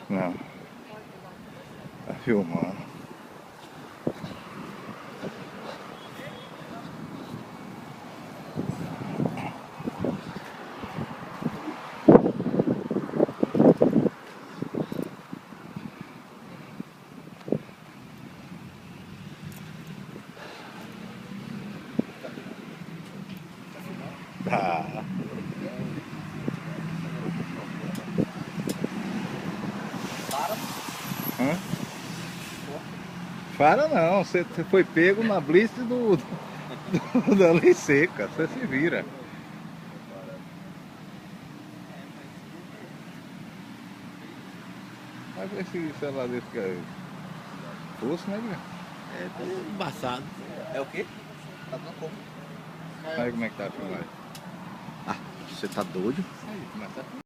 Não. Tá filmando. Tá. Hã? Para não, você foi pego na blitz da lei seca, você se vira. Vai ver se o celular dele fica fosse, né, Guilherme? É, tá embaçado. É o quê? Tá dando como? Aí como é que tá a filmagem? Ah, você tá doido? Aí, mas tá